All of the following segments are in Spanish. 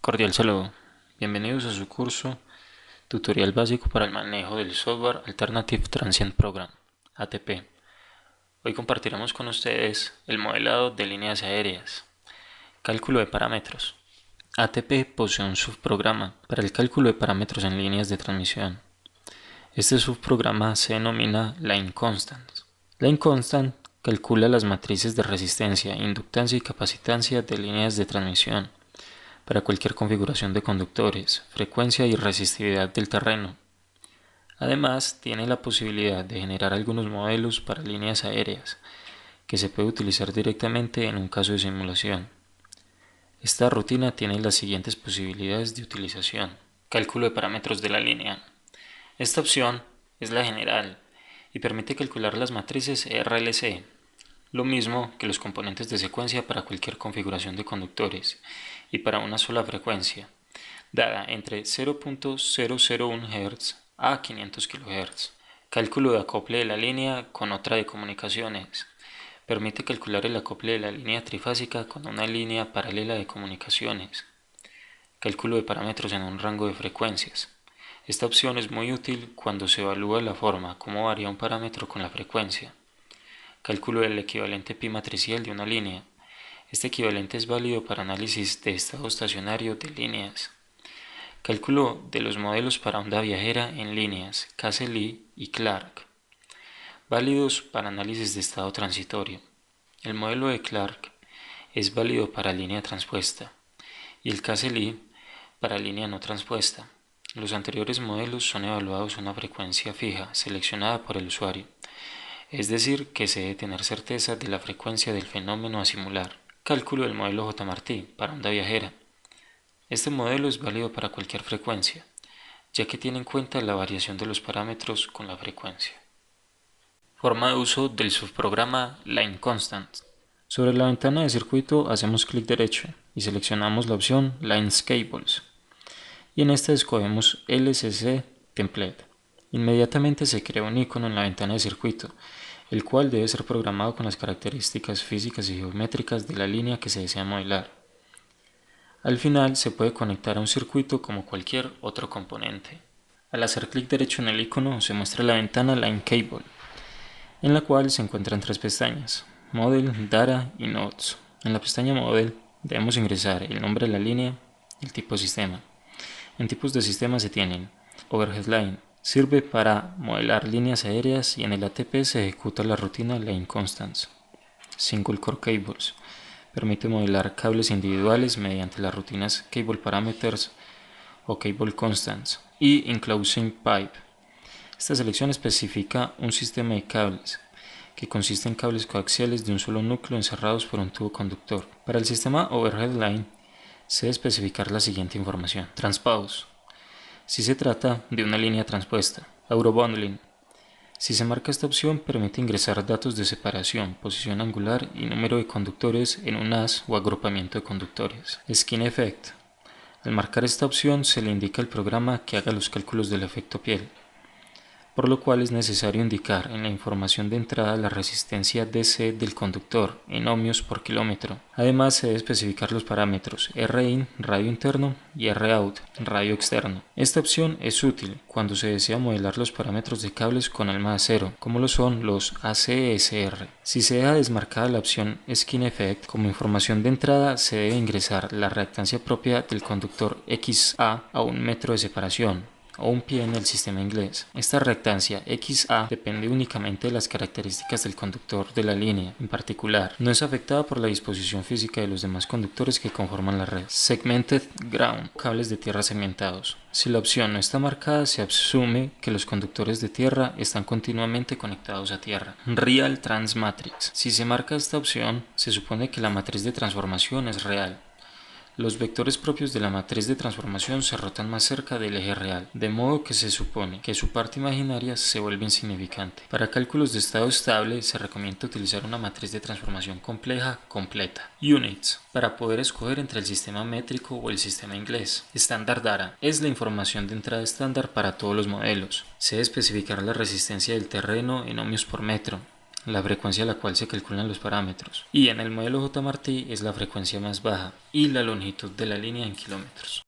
Cordial saludo. Bienvenidos a su curso Tutorial básico para el manejo del software Alternative Transient Program, ATP. Hoy compartiremos con ustedes el modelado de líneas aéreas, cálculo de parámetros. ATP posee un subprograma para el cálculo de parámetros en líneas de transmisión. Este subprograma se denomina Line Constant. Line Constant calcula las matrices de resistencia, inductancia y capacitancia de líneas de transmisión para cualquier configuración de conductores, frecuencia y resistividad del terreno. Además, tiene la posibilidad de generar algunos modelos para líneas aéreas, que se puede utilizar directamente en un caso de simulación. Esta rutina tiene las siguientes posibilidades de utilización. Cálculo de parámetros de la línea. Esta opción es la general y permite calcular las matrices RLC, lo mismo que los componentes de secuencia para cualquier configuración de conductores y para una sola frecuencia, dada entre 0.001 Hz a 500 kHz. Cálculo de acople de la línea con otra de comunicaciones. Permite calcular el acople de la línea trifásica con una línea paralela de comunicaciones. Cálculo de parámetros en un rango de frecuencias. Esta opción es muy útil cuando se evalúa la forma como varía un parámetro con la frecuencia. Cálculo del equivalente pi matricial de una línea. Este equivalente es válido para análisis de estado estacionario de líneas. Cálculo de los modelos para onda viajera en líneas, Castle y Clark. Válidos para análisis de estado transitorio. El modelo de Clark es válido para línea transpuesta y el Castle para línea no transpuesta. Los anteriores modelos son evaluados a una frecuencia fija seleccionada por el usuario, es decir, que se debe tener certeza de la frecuencia del fenómeno a simular. Cálculo del modelo J-Martí para onda viajera. Este modelo es válido para cualquier frecuencia, ya que tiene en cuenta la variación de los parámetros con la frecuencia. Forma de uso del subprograma Line Constant. Sobre la ventana de circuito hacemos clic derecho y seleccionamos la opción Lines Cables. Y en esta escogemos LCC Template. Inmediatamente se crea un icono en la ventana de circuito, el cual debe ser programado con las características físicas y geométricas de la línea que se desea modelar. Al final se puede conectar a un circuito como cualquier otro componente. Al hacer clic derecho en el icono se muestra la ventana Line Cable, en la cual se encuentran tres pestañas: Model, Data y Nodes. En la pestaña Model debemos ingresar el nombre de la línea y el tipo de sistema. En tipos de sistema se tienen Overhead Line, sirve para modelar líneas aéreas y en el ATP se ejecuta la rutina Line Constants. Single Core Cables, permite modelar cables individuales mediante las rutinas Cable Parameters o Cable Constants. Y Enclosing Pipe, esta selección especifica un sistema de cables que consiste en cables coaxiales de un solo núcleo encerrados por un tubo conductor. Para el sistema Overhead Line se debe especificar la siguiente información. Transpose, si se trata de una línea transpuesta. Eurobundling, si se marca esta opción permite ingresar datos de separación, posición angular y número de conductores en un haz o agrupamiento de conductores. Skin Effect, al marcar esta opción se le indica al programa que haga los cálculos del efecto piel, por lo cual es necesario indicar en la información de entrada la resistencia DC del conductor en ohmios por kilómetro. Además se debe especificar los parámetros Rin, radio interno, y Rout, radio externo. Esta opción es útil cuando se desea modelar los parámetros de cables con alma de acero, como lo son los ACSR. Si se deja desmarcada la opción Skin Effect, como información de entrada se debe ingresar la reactancia propia del conductor XA a 1 metro de separación, o un pie en el sistema inglés. Esta reactancia XA depende únicamente de las características del conductor de la línea. En particular, no es afectada por la disposición física de los demás conductores que conforman la red. Segmented Ground, cables de tierra segmentados. Si la opción no está marcada, se asume que los conductores de tierra están continuamente conectados a tierra. Real Trans Matrix. Si se marca esta opción, se supone que la matriz de transformación es real. Los vectores propios de la matriz de transformación se rotan más cerca del eje real, de modo que se supone que su parte imaginaria se vuelve insignificante. Para cálculos de estado estable se recomienda utilizar una matriz de transformación compleja completa. Units, para poder escoger entre el sistema métrico o el sistema inglés. Standard Data, es la información de entrada estándar para todos los modelos. Se debe especificar la resistencia del terreno en ohmios por metro. la frecuencia a la cual se calculan los parámetros, y en el modelo J-Martí es la frecuencia más baja y la longitud de la línea en kilómetros.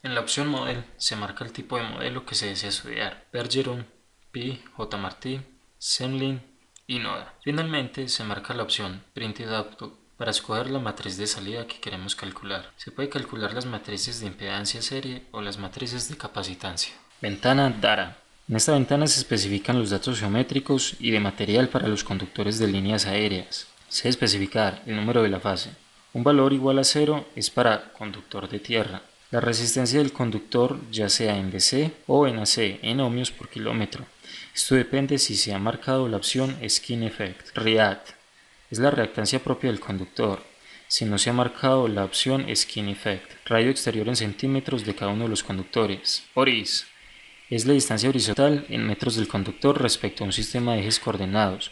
En la opción Model se marca el tipo de modelo que se desea estudiar: Bergeron, Pi, J-Martí, Semlin y Noda. Finalmente se marca la opción Printed Output para escoger la matriz de salida que queremos calcular. Se puede calcular las matrices de impedancia serie o las matrices de capacitancia. Ventana Data. En esta ventana se especifican los datos geométricos y de material para los conductores de líneas aéreas. Se debe especificar el número de la fase. Un valor igual a 0 es para conductor de tierra. La resistencia del conductor, ya sea en DC o en AC, en ohmios por kilómetro. Esto depende si se ha marcado la opción Skin Effect. React es la reactancia propia del conductor. Si no se ha marcado la opción Skin Effect. Radio exterior en centímetros de cada uno de los conductores. Horis es la distancia horizontal en metros del conductor respecto a un sistema de ejes coordenados,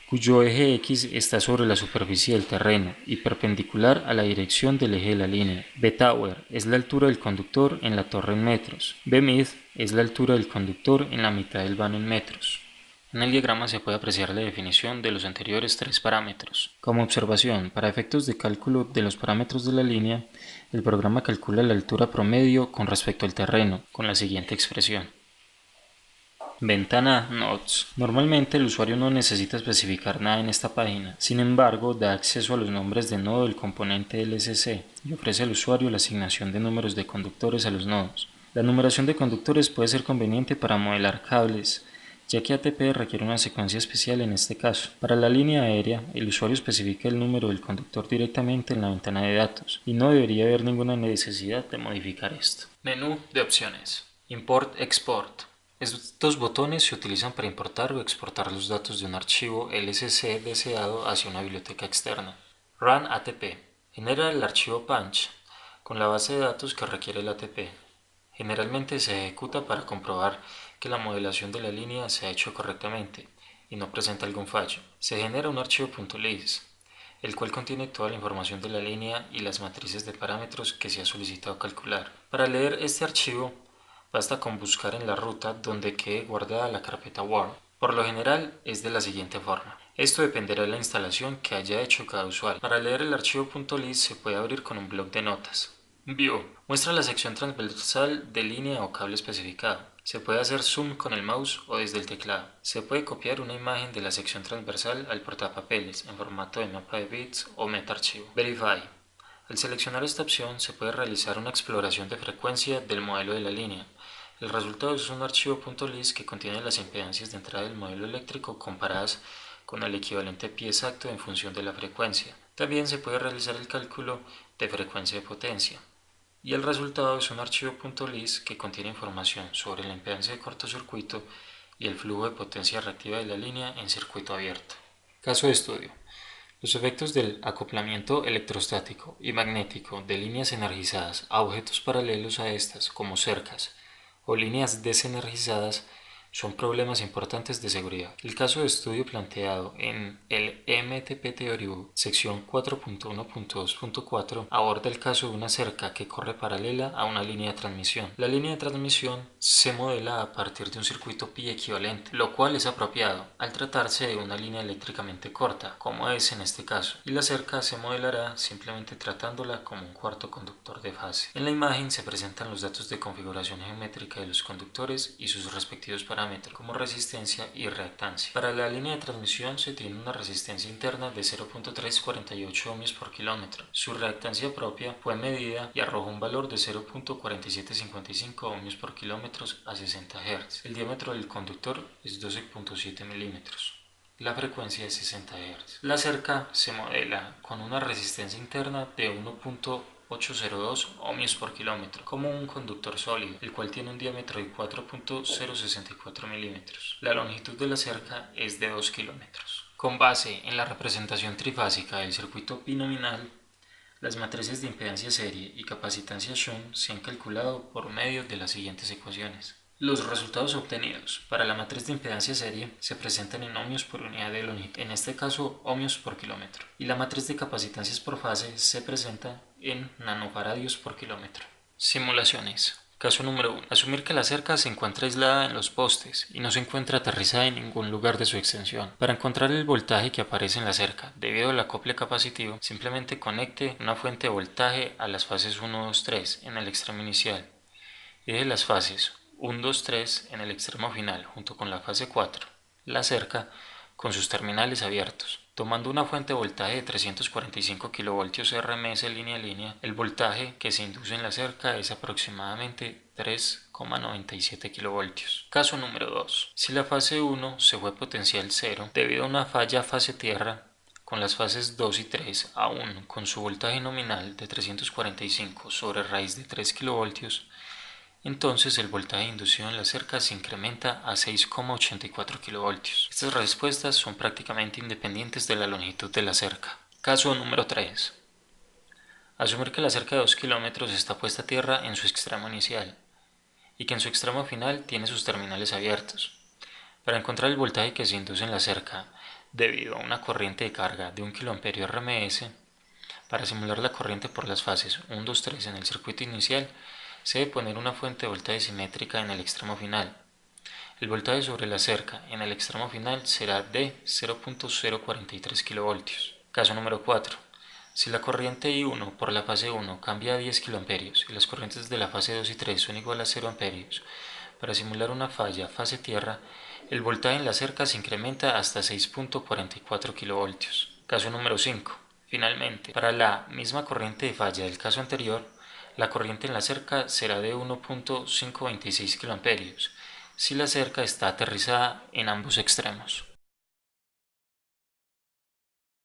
cuyo eje X está sobre la superficie del terreno y perpendicular a la dirección del eje de la línea. B-Tower es la altura del conductor en la torre en metros. B-Mid es la altura del conductor en la mitad del vano en metros. En el diagrama se puede apreciar la definición de los anteriores tres parámetros. Como observación, para efectos de cálculo de los parámetros de la línea, el programa calcula la altura promedio con respecto al terreno, con la siguiente expresión. Ventana Nodes. Normalmente el usuario no necesita especificar nada en esta página, sin embargo da acceso a los nombres de nodo del componente LSC y ofrece al usuario la asignación de números de conductores a los nodos. La numeración de conductores puede ser conveniente para modelar cables, ya que ATP requiere una secuencia especial en este caso. Para la línea aérea, el usuario especifica el número del conductor directamente en la ventana de datos y no debería haber ninguna necesidad de modificar esto. Menú de opciones. Import-Export. Estos botones se utilizan para importar o exportar los datos de un archivo LSC deseado hacia una biblioteca externa. Run ATP. Genera el archivo punch con la base de datos que requiere el ATP. Generalmente se ejecuta para comprobar que la modelación de la línea se ha hecho correctamente y no presenta algún fallo. Se genera un archivo .list, el cual contiene toda la información de la línea y las matrices de parámetros que se ha solicitado calcular. Para leer este archivo, basta con buscar en la ruta donde quede guardada la carpeta Word. Por lo general es de la siguiente forma. Esto dependerá de la instalación que haya hecho cada usuario. Para leer el archivo .list se puede abrir con un bloc de notas. View muestra la sección transversal de línea o cable especificado. Se puede hacer zoom con el mouse o desde el teclado. Se puede copiar una imagen de la sección transversal al portapapeles en formato de mapa de bits o metaarchivo. Verify. Al seleccionar esta opción se puede realizar una exploración de frecuencia del modelo de la línea. El resultado es un archivo .list que contiene las impedancias de entrada del modelo eléctrico comparadas con el equivalente pi exacto en función de la frecuencia. También se puede realizar el cálculo de frecuencia de potencia. Y el resultado es un archivo .list que contiene información sobre la impedancia de cortocircuito y el flujo de potencia reactiva de la línea en circuito abierto. Caso de estudio. Los efectos del acoplamiento electrostático y magnético de líneas energizadas a objetos paralelos a estas, como cercas, o líneas desenergizadas, son problemas importantes de seguridad. El caso de estudio planteado en el MTP Theory Book, sección 4.1.2.4, aborda el caso de una cerca que corre paralela a una línea de transmisión. La línea de transmisión se modela a partir de un circuito pi equivalente, lo cual es apropiado al tratarse de una línea eléctricamente corta, como es en este caso, y la cerca se modelará simplemente tratándola como un cuarto conductor de fase. En la imagen se presentan los datos de configuración geométrica de los conductores y sus respectivos parámetros, como resistencia y reactancia. Para la línea de transmisión se tiene una resistencia interna de 0.348 ohmios por kilómetro. Su reactancia propia fue medida y arrojó un valor de 0.4755 ohmios por kilómetro a 60 Hz. El diámetro del conductor es 12.7 milímetros. La frecuencia es 60 Hz. La cerca se modela con una resistencia interna de 1.802 ohmios por kilómetro, como un conductor sólido, el cual tiene un diámetro de 4.064 milímetros. La longitud de la cerca es de 2 kilómetros. Con base en la representación trifásica del circuito binominal, las matrices de impedancia serie y capacitancia shunt se han calculado por medio de las siguientes ecuaciones. Los resultados obtenidos para la matriz de impedancia serie se presentan en ohmios por unidad de longitud, en este caso ohmios por kilómetro, y la matriz de capacitancias por fase se presenta en nanofaradios por kilómetro. Simulaciones. Caso número 1. Asumir que la cerca se encuentra aislada en los postes y no se encuentra aterrizada en ningún lugar de su extensión. Para encontrar el voltaje que aparece en la cerca debido al acople capacitivo, simplemente conecte una fuente de voltaje a las fases 1, 2, 3 en el extremo inicial y deje las fases 1, 2, 3 en el extremo final junto con la fase 4, la cerca, con sus terminales abiertos. Tomando una fuente de voltaje de 345 kV RMS línea a línea, el voltaje que se induce en la cerca es aproximadamente 3,97 kV. Caso número 2. Si la fase 1 se fue potencial 0 debido a una falla fase tierra, con las fases 2 y 3 aún con su voltaje nominal de 345 sobre raíz de 3 kV, entonces el voltaje inducido en la cerca se incrementa a 6,84 kV. Estas respuestas son prácticamente independientes de la longitud de la cerca. Caso número 3. Asumir que la cerca de 2 km está puesta a tierra en su extremo inicial y que en su extremo final tiene sus terminales abiertos. Para encontrar el voltaje que se induce en la cerca debido a una corriente de carga de 1 kA RMS, para simular la corriente por las fases 1, 2, 3 en el circuito inicial, se debe poner una fuente de voltaje simétrica en el extremo final. El voltaje sobre la cerca en el extremo final será de 0,043 kV. Caso número 4. Si la corriente I1 por la fase 1 cambia a 10 kA y las corrientes de la fase 2 y 3 son igual a 0 A, para simular una falla fase tierra, el voltaje en la cerca se incrementa hasta 6,44 kV. Caso número 5. Finalmente, para la misma corriente de falla del caso anterior, la corriente en la cerca será de 1,526 kA si la cerca está aterrizada en ambos extremos.